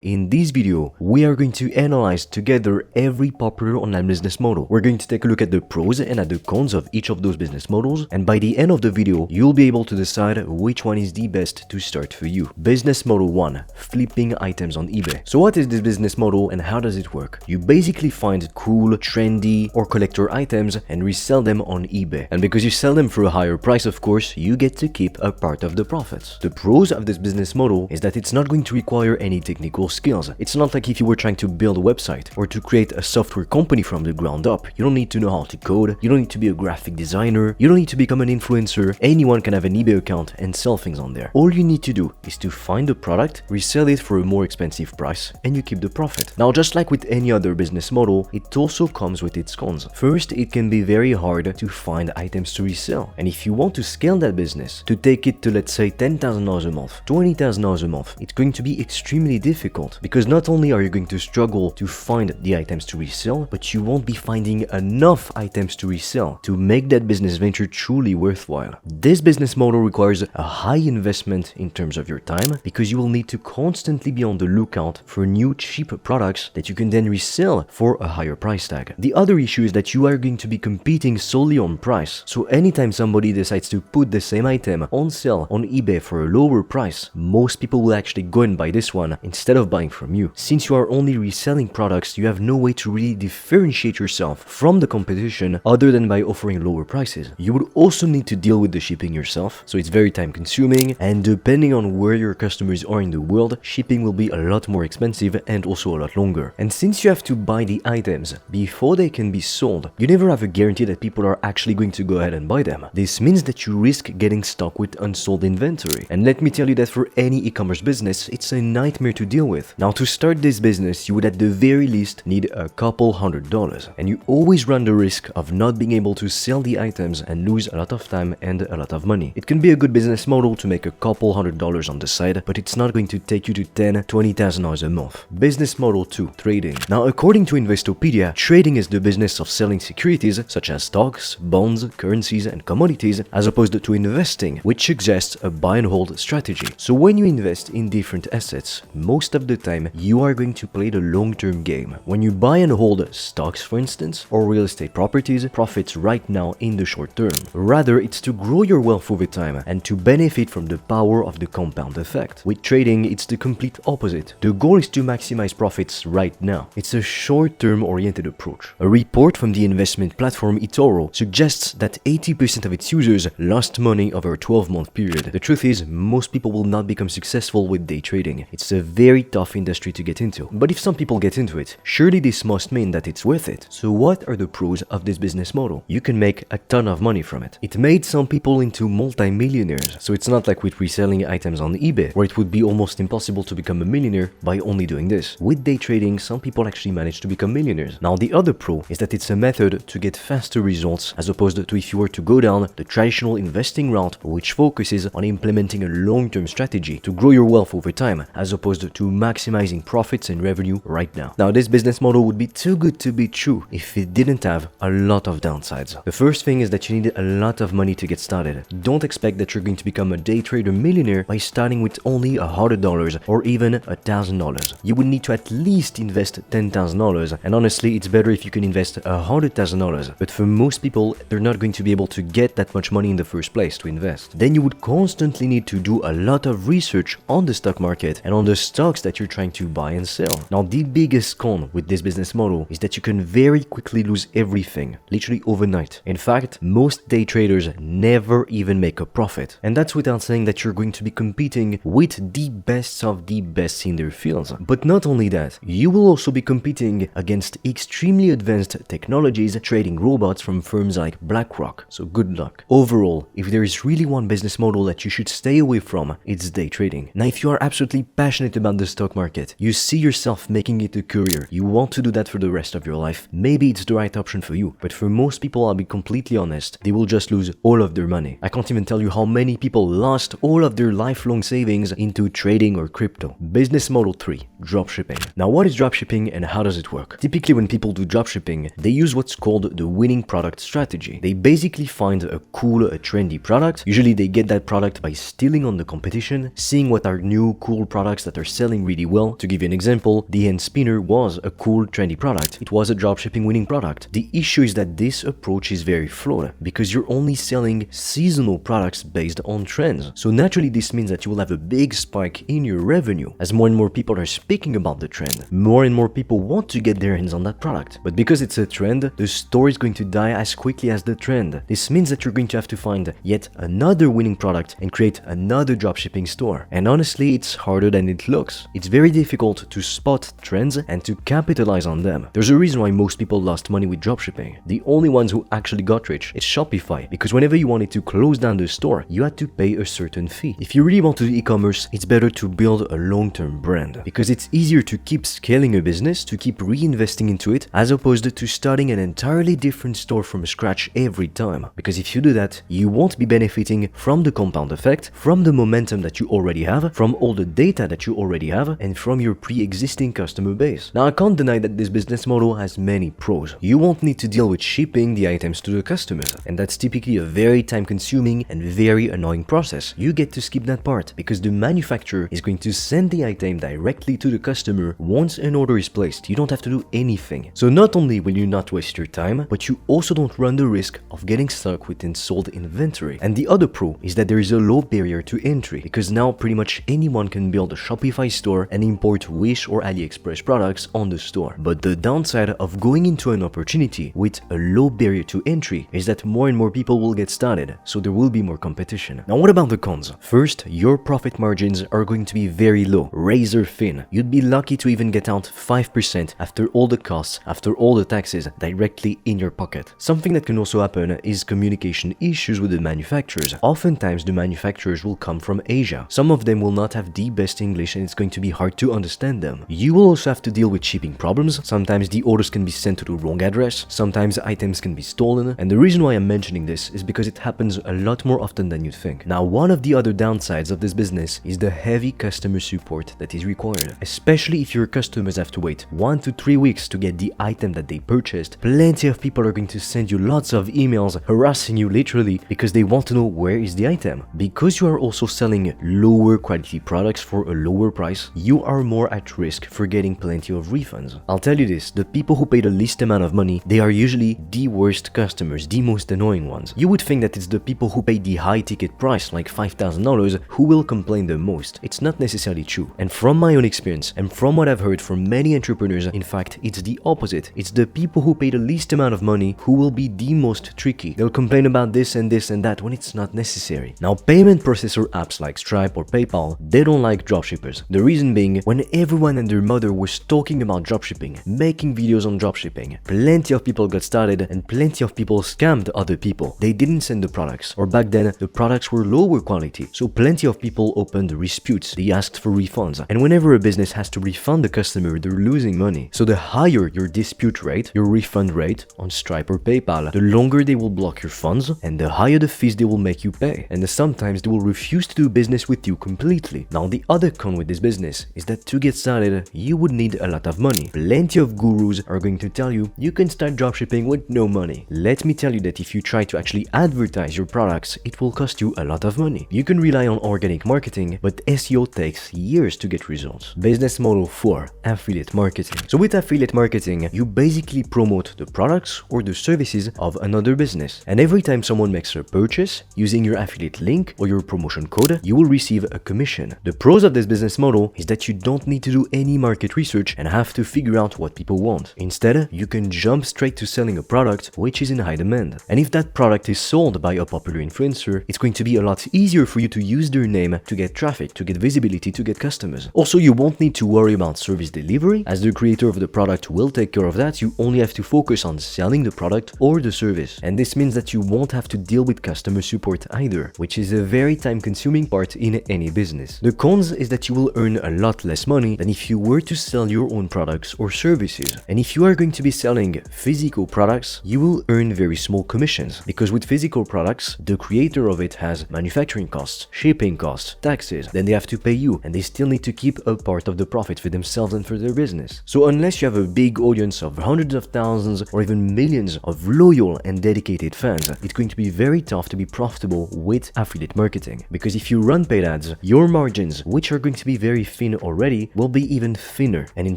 In this video, we are going to analyze together every popular online business model. We're going to take a look at the pros and at the cons of each of those business models, and by the end of the video, you'll be able to decide which one is the best to start for you. Business model 1. Flipping items on eBay. So what is this business model and how does it work? You basically find cool, trendy, or collector items and resell them on eBay. And because you sell them for a higher price, of course, you get to keep a part of the profits. The pros of this business model is that it's not going to require any technical skills. It's not like if you were trying to build a website or to create a software company from the ground up. You don't need to know how to code, you don't need to be a graphic designer, you don't need to become an influencer. Anyone can have an eBay account and sell things on there. All you need to do is to find a product, resell it for a more expensive price, and you keep the profit. Now, just like with any other business model, it also comes with its cons. First, it can be very hard to find items to resell. And if you want to scale that business, to take it to, let's say, $10,000 a month, $20,000 a month, it's going to be extremely difficult because not only are you going to struggle to find the items to resell, but you won't be finding enough items to resell to make that business venture truly worthwhile. This business model requires a high investment in terms of your time because you will need to constantly be on the lookout for new cheap products that you can then resell for a higher price tag. The other issue is that you are going to be competing solely on price. So anytime somebody decides to put the same item on sale on eBay for a lower price, most people will actually go and buy this one instead of buying from you. Since you are only reselling products, you have no way to really differentiate yourself from the competition other than by offering lower prices. You would also need to deal with the shipping yourself, so it's very time consuming, and depending on where your customers are in the world, shipping will be a lot more expensive and also a lot longer. And since you have to buy the items before they can be sold, you never have a guarantee that people are actually going to go ahead and buy them. This means that you risk getting stuck with unsold inventory. And let me tell you that for any e-commerce business, it's a nightmare to deal with. Now, to start this business, you would at the very least need a couple $100, and you always run the risk of not being able to sell the items and lose a lot of time and a lot of money. It can be a good business model to make a couple $100 on the side, but it's not going to take you to $10,000, $20,000 a month. Business model 2. Trading. Now, according to Investopedia, trading is the business of selling securities such as stocks, bonds, currencies, and commodities, as opposed to investing, which suggests a buy and hold strategy. So when you invest in different assets, most of the time you are going to play the long-term game. When you buy and hold stocks, for instance, or real estate properties, profits right now in the short term. Rather, it's to grow your wealth over time and to benefit from the power of the compound effect. With trading, it's the complete opposite. The goal is to maximize profits right now. It's a short-term oriented approach. A report from the investment platform eToro suggests that 80% of its users lost money over a 12-month period. The truth is, most people will not become successful with day trading. It's a very tough industry to get into. But if some people get into it, surely this must mean that it's worth it. So what are the pros of this business model? You can make a ton of money from it. It made some people into multi-millionaires. So it's not like with reselling items on eBay, where it would be almost impossible to become a millionaire by only doing this. With day trading, some people actually manage to become millionaires. Now, the other pro is that it's a method to get faster results as opposed to if you were to go down the traditional investing route, which focuses on implementing a long-term strategy to grow your wealth over time, as opposed to maximizing profits and revenue right now. Now, this business model would be too good to be true if it didn't have a lot of downsides. The first thing is that you need a lot of money to get started. Don't expect that you're going to become a day trader millionaire by starting with only $100 or even $1,000. You would need to at least invest $10,000, and honestly, it's better if you can invest $100,000. But for most people, they're not going to be able to get that much money in the first place to invest. Then you would constantly need to do a lot of research on the stock market and on the stocks that you're trying to buy and sell. Now, the biggest con with this business model is that you can very quickly lose everything, literally overnight. In fact, most day traders never even make a profit. And that's without saying that you're going to be competing with the best of the best in their fields. But not only that, you will also be competing against extremely advanced technologies, trading robots from firms like BlackRock. So good luck. Overall, if there is really one business model that you should stay away from, it's day trading. Now, if you are absolutely passionate about the stock market, you see yourself making it a career, you want to do that for the rest of your life, maybe it's the right option for you. But for most people, I'll be completely honest, they will just lose all of their money. I can't even tell you how many people lost all of their lifelong savings into trading or crypto. Business model 3. Dropshipping. Now, what is dropshipping and how does it work? Typically, when people do dropshipping, they use what's called the winning product strategy. They basically find a cool, a trendy product. Usually they get that product by stealing on the competition, seeing what are new cool products that are selling really well. To give you an example, the hand spinner was a cool trendy product. It was a dropshipping winning product. The issue is that this approach is very flawed because you're only selling seasonal products based on trends. So naturally this means that you will have a big spike in your revenue as more and more people are speaking about the trend. More and more people want to get their hands on that product. But because it's a trend, the store is going to die as quickly as the trend. This means that you're going to have to find yet another winning product and create another dropshipping store. And honestly, it's harder than it looks. It's very difficult to spot trends and to capitalize on them. There's a reason why most people lost money with dropshipping. The only ones who actually got rich is Shopify, because whenever you wanted to close down the store, you had to pay a certain fee. If you really want to do e-commerce, it's better to build a long-term brand, because it's easier to keep scaling a business, to keep reinvesting into it, as opposed to starting an entirely different store from scratch every time. Because if you do that, you won't be benefiting from the compound effect, from the momentum that you already have, from all the data that you already have, and from your pre-existing customer base. Now, I can't deny that this business model has many pros. You won't need to deal with shipping the items to the customers, and that's typically a very time-consuming and very annoying process. You get to skip that part because the manufacturer is going to send the item directly to the customer once an order is placed. You don't have to do anything. So not only will you not waste your time, but you also don't run the risk of getting stuck with unsold inventory. And the other pro is that there is a low barrier to entry, because now pretty much anyone can build a Shopify store and import Wish or AliExpress products on the store. But the downside of going into an opportunity with a low barrier to entry is that more and more people will get started, so there will be more competition. Now, what about the cons? First, your profit margins are going to be very low, razor thin. You'd be lucky to even get out 5% after all the costs, after all the taxes, directly in your pocket. Something that can also happen is communication issues with the manufacturers. Oftentimes, the manufacturers will come from Asia. Some of them will not have the best English and it's going to be hard to understand them. You will also have to deal with shipping problems. Sometimes the orders can be sent to the wrong address. Sometimes items can be stolen. And the reason why I'm mentioning this is because it happens a lot more often than you think. Now, one of the other downsides of this business is the heavy customer support that is required. Especially if your customers have to wait 1 to 3 weeks to get the item that they purchased. Plenty of people are going to send you lots of emails harassing you literally because they want to know where is the item. Because you are also selling lower quality products for a lower price, you are more at risk for getting plenty of refunds. I'll tell you this, the people who pay the least amount of money, they are usually the worst customers, the most annoying ones. You would think that it's the people who pay the high ticket price, like $5,000, who will complain the most. It's not necessarily true. And from my own experience, and from what I've heard from many entrepreneurs, in fact, it's the opposite. It's the people who pay the least amount of money who will be the most tricky. They'll complain about this and that when it's not necessary. Now, payment processor apps like Stripe or PayPal, they don't like dropshippers. The reason being, when everyone and their mother was talking about dropshipping, making videos on dropshipping, plenty of people got started and plenty of people scammed other people. They didn't send the products, or back then, the products were lower quality. So plenty of people opened disputes. They asked for refunds. And whenever a business has to refund the customer, they're losing money. So the higher your dispute rate, your refund rate on Stripe or PayPal, the longer they will block your funds and the higher the fees they will make you pay. And sometimes they will refuse to do business with you completely. Now, the other con with this business is that to get started, you would need a lot of money. Plenty of gurus are going to tell you you can start dropshipping with no money. Let me tell you that if you try to actually advertise your products, it will cost you a lot of money. You can rely on organic marketing, but SEO takes years to get results. Business model 4, affiliate marketing. So with affiliate marketing, you basically promote the products or the services of another business. And every time someone makes a purchase using your affiliate link or your promotion code, you will receive a commission. The pros of this business model is that you don't need to do any market research and have to figure out what people want. Instead, you can jump straight to selling a product which is in high demand. And if that product is sold by a popular influencer, it's going to be a lot easier for you to use their name to get traffic, to get visibility, to get customers. Also, you won't need to worry about service delivery, as the creator of the product will take care of that. You only have to focus on selling the product or the service. And this means that you won't have to deal with customer support either, which is a very time-consuming part in any business. The cons is that you will earn a lot less money than if you were to sell your own products or services. And if you are going to be selling physical products, you will earn very small commissions, because with physical products, the creator of it has manufacturing costs, shipping costs, taxes, then they have to pay you, and they still need to keep a part of the profit for themselves and for their business. So unless you have a big audience of hundreds of thousands or even millions of loyal and dedicated fans, it's going to be very tough to be profitable with affiliate marketing. Because if you run paid ads, your margins, which are going to be very thin already will be even thinner. And in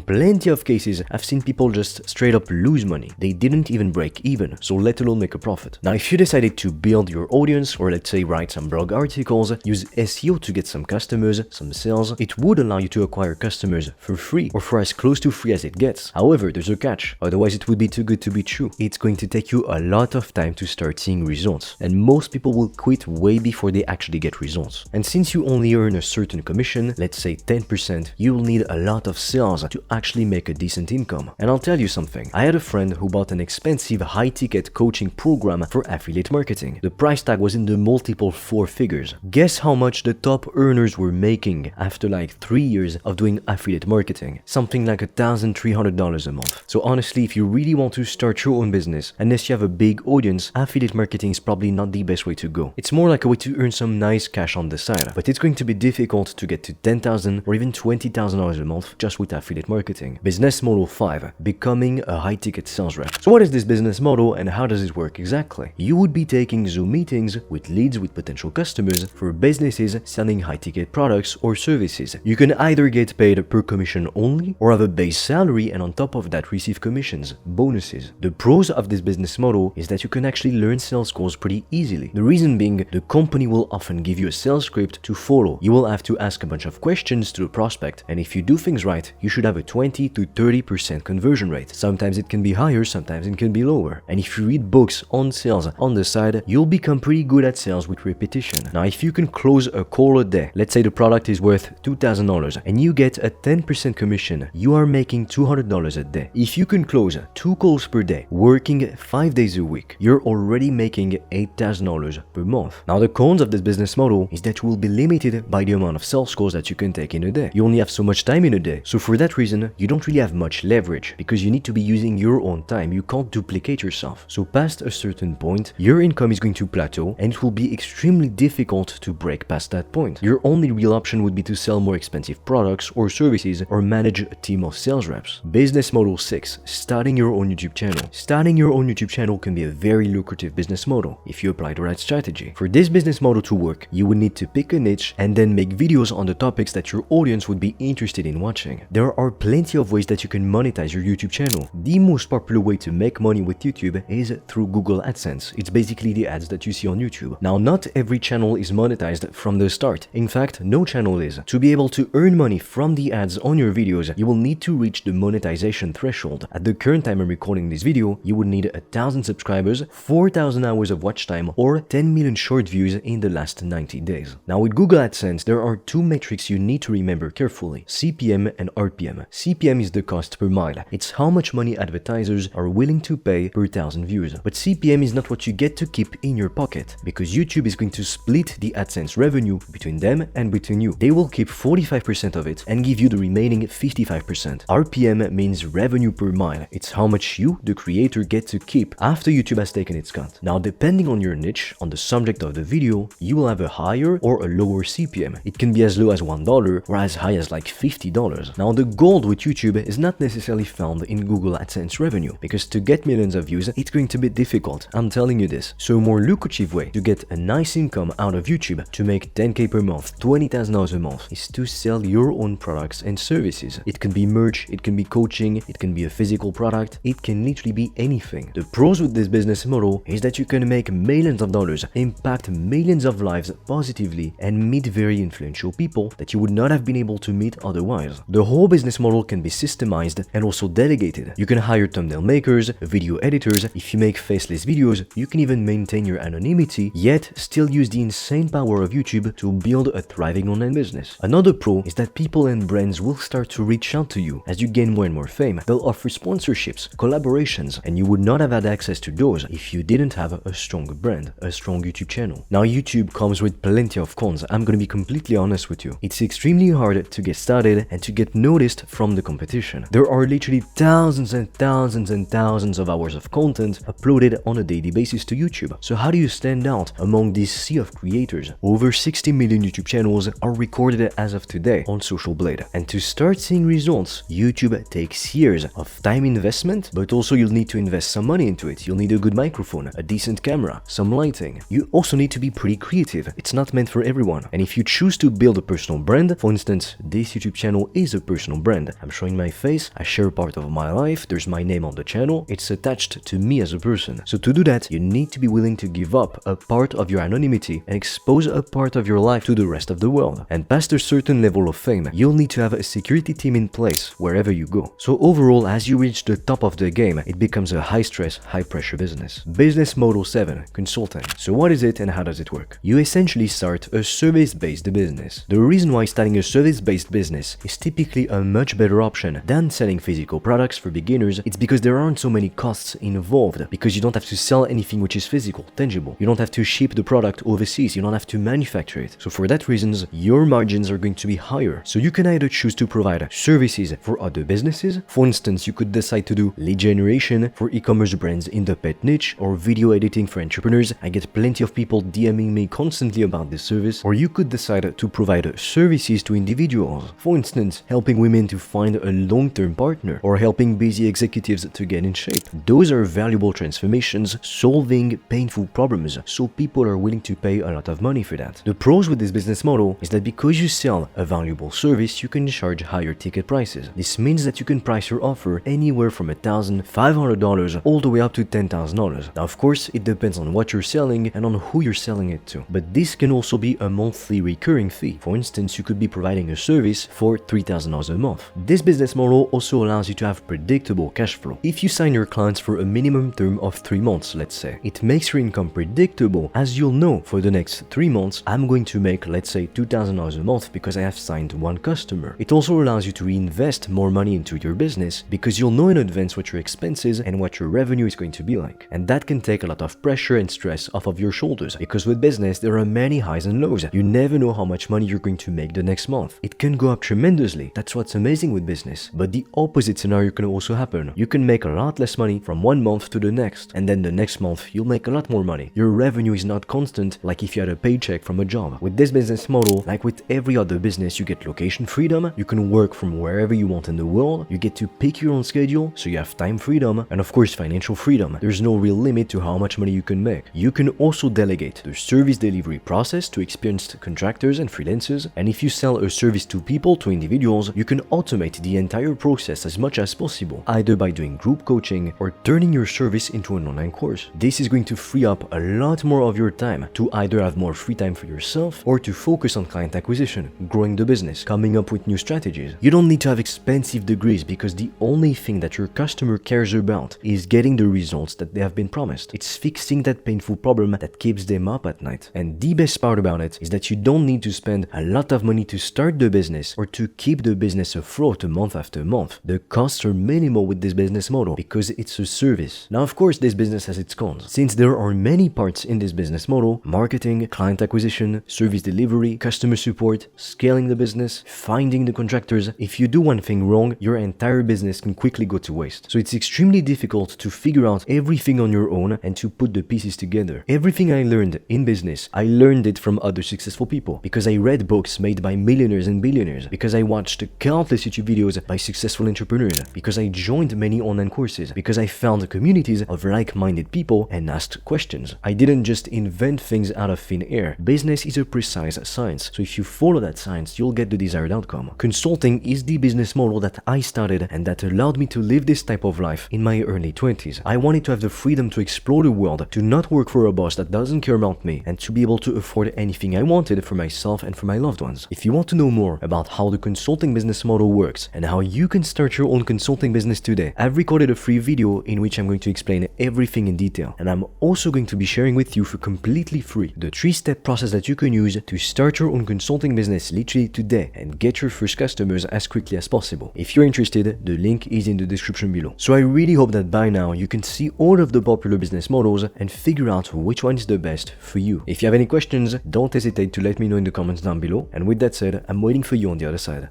plenty of cases, I've seen people just straight up lose money. They didn't even break even, so let alone make a profit. Now, if you decided to build your audience, or let's say write some blog articles, use SEO to get some customers, some sales, it would allow you to acquire customers for free, or for as close to free as it gets. However, there's a catch. Otherwise, it would be too good to be true. It's going to take you a lot of time to start seeing results, and most people will quit way before they actually get results. And since you only earn a certain commission, let's say 10%, you'll need a lot of sales to actually make a decent income. And I'll tell you something. I had a friend who bought an expensive high-ticket coaching program for affiliate marketing. The price tag was in the multiple 4 figures. Guess how much the top earners were making after like 3 years of doing affiliate marketing? Something like $1,300 a month. So honestly, if you really want to start your own business, unless you have a big audience, affiliate marketing is probably not the best way to go. It's more like a way to earn some nice cash on the side, but it's going to be difficult to get to $10,000 or even $20,000 a month just with affiliate marketing. Business model 5, becoming a high-ticket sales rep. So what is this business model and how does it work exactly? You would be taking Zoom meetings with leads with potential customers for businesses selling high-ticket products or services. You can either get paid per commission only or have a base salary and on top of that receive commissions, bonuses. The pros of this business model is that you can actually learn sales calls pretty easily. The reason being, the company will often give you a sales script to follow. You will have to ask a bunch of questions to the prospect, and if you do things right, you should have a 20 to 30% conversion rate. Sometimes it can be higher, sometimes it can be lower. And if you read books on sales on the side, you'll become pretty good at sales with repetition. Now, if you can close a call a day, let's say the product is worth $2,000 and you get a 10% commission, you are making $200 a day. If you can close 2 calls per day, working 5 days a week, you're already making $8,000 per month. Now, the cons of this business model is that you will be limited by the amount of sales calls that you can take in a day. You only have so much time in a day. So for that reason, you don't really have much leverage because you need to be using your own time. You can't duplicate yourself. So past a certain point, your income is going to plateau and it will be extremely difficult to break past that point. Your only real option would be to sell more expensive products or services or manage a team of sales reps. Business model 6, starting your own YouTube channel. Starting your own YouTube channel can be a very lucrative business model if you apply the right strategy. For this business model to work, you would need to pick a niche and then make videos on the topics that your audience would be interested in watching. There are plenty of ways that you can monetize your YouTube channel. The most popular way to make money with YouTube is through Google AdSense. It's basically the ads that you see on YouTube. Now, not every channel is monetized from the start. In fact, no channel is. To be able to earn money from the ads on your videos, you will need to reach the monetization threshold. At the current time I'm recording this video, you would need 1,000 subscribers, 4,000 hours of watch time, or 10 million short views in the last 90 days. Now, with Google AdSense, there are 2 metrics you need to remember carefully: CPM and RPM. CPM is the cost per mile. It's how much money advertisers are willing to pay per 1,000 views. But CPM is not what you get to keep in your pocket, because YouTube is going to split the AdSense revenue between them and between you. They will keep 45% of it and give you the remaining 55%. RPM means revenue per mile. It's how much you, the creator, get to keep after YouTube has taken its cut. Now, depending on your niche, on the subject of the video, you will have a higher or a lower CPM. It can be as low as $1 or as high as like $50. Now, the gold with YouTube is not necessarily found in Google AdSense revenue, because to get millions of views, it's going to be difficult. I'm telling you this. So a more lucrative way to get a nice income out of YouTube, to make 10K per month, $20,000 a month, is to sell your own products and services. It can be merch, it can be coaching, it can be a physical product, it can literally be anything. The pros with this business model is that you can make millions of dollars, impact millions of lives positively, and meet very influential people that you would not have been able to meet otherwise. The whole business model can be systemized and also delegated. You can hire thumbnail makers, video editors. If you make faceless videos, you can even maintain your anonymity, yet still use the insane power of YouTube to build a thriving online business. Another pro is that people and brands will start to reach out to you as you gain more and more fame. They'll offer sponsorships, collaborations, and you would not have had access to those if you didn't have a strong brand, a strong YouTube channel. Now, YouTube comes with plenty of cons. I'm gonna be completely honest with you. It's extremely hard to get started and to get noticed from the competition. There are literally thousands and thousands and thousands of hours of content uploaded on a daily basis to YouTube. So how do you stand out among this sea of creators? Over 60 million YouTube channels are recorded as of today on Social Blade. And to start seeing results, YouTube takes years of time investment, but also you'll need to invest some money into it. You'll need a good microphone, a decent camera, some lighting. You also need to be pretty creative. It's not meant for everyone. And if you choose to build a personal brand, for instance, instance, this YouTube channel is a personal brand. I'm showing my face, I share a part of my life, there's my name on the channel, it's attached to me as a person. So to do that, you need to be willing to give up a part of your anonymity and expose a part of your life to the rest of the world. And past a certain level of fame, you'll need to have a security team in place wherever you go. So overall, as you reach the top of the game, it becomes a high-stress, high-pressure business. Business model 7, consulting. So what is it and how does it work? You essentially start a service-based business. The reason why starting a service-based business is typically a much better option than selling physical products for beginners, it's because there aren't so many costs involved, because you don't have to sell anything which is physical, tangible. You don't have to ship the product overseas, you don't have to manufacture it. So for that reasons, your margins are going to be higher. So you can either choose to provide services for other businesses. For instance, you could decide to do lead generation for e-commerce brands in the pet niche, or video editing for entrepreneurs. I get plenty of people DMing me constantly about this service. Or you could decide to provide services to individuals. For instance, helping women to find a long-term partner, or helping busy executives to get in shape. Those are valuable transformations, solving painful problems, so people are willing to pay a lot of money for that. The pros with this business model is that because you sell a valuable service, you can charge higher ticket prices. This means that you can price your offer anywhere from $1,500 all the way up to $10,000. Now, of course, it depends on what you're selling and on who you're selling it to. But this can also be a monthly recurring fee. For instance, you could be providing a service for $3,000 a month. This business model also allows you to have predictable cash flow. If you sign your clients for a minimum term of 3 months, let's say, it makes your income predictable, as you'll know for the next 3 months, I'm going to make, let's say, $2,000 a month because I have signed one customer. It also allows you to reinvest more money into your business because you'll know in advance what your expenses and what your revenue is going to be like. And that can take a lot of pressure and stress off of your shoulders, because with business, there are many highs and lows. You never know how much money you're going to make the next month. It can go up tremendously. That's what's amazing with business. But the opposite scenario can also happen. You can make a lot less money from one month to the next, and then the next month you'll make a lot more money. Your revenue is not constant like if you had a paycheck from a job. With this business model, like with every other business, you get location freedom, you can work from wherever you want in the world, you get to pick your own schedule, so you have time freedom, and of course financial freedom. There's no real limit to how much money you can make. You can also delegate the service delivery process to experienced contractors and freelancers, and if you sell a service to people, to individuals, you can automate the entire process as much as possible, either by doing group coaching or turning your service into an online course. This is going to free up a lot more of your time to either have more free time for yourself or to focus on client acquisition, growing the business, coming up with new strategies. You don't need to have expensive degrees because the only thing that your customer cares about is getting the results that they have been promised. It's fixing that painful problem that keeps them up at night. And the best part about it is that you don't need to spend a lot of money to start the business or to keep the business afloat month after month. The costs are minimal with this business model because it's a service. Now, of course, this business has its cons. Since there are many parts in this business model: marketing, client acquisition, service delivery, customer support, scaling the business, finding the contractors. If you do one thing wrong, your entire business can quickly go to waste. So it's extremely difficult to figure out everything on your own and to put the pieces together. Everything I learned in business, I learned it from other successful people, because I read books made by millionaires and billionaires, because I watched countless YouTube videos by successful entrepreneurs, because I joined many online courses, because I found communities of like-minded people and asked questions. I didn't just invent things out of thin air. Business is a precise science, so if you follow that science, you'll get the desired outcome. Consulting is the business model that I started and that allowed me to live this type of life in my early 20s. I wanted to have the freedom to explore the world, to not work for a boss that doesn't care about me, and to be able to afford anything I wanted for myself and for my loved ones. If you want to know more about how the consulting business model works and how you can start your own consulting business today, I've recorded a free video in which I'm going to explain everything in detail, and I'm also going to be sharing with you for completely free the 3-step process that you can use to start your own consulting business literally today and get your first customers as quickly as possible. If you're interested, the link is in the description below. So I really hope that by now you can see all of the popular business models and figure out which one is the best for you. If you have any questions, don't hesitate to let me know in the comments down below, and with that said, I'm waiting for you on the other side.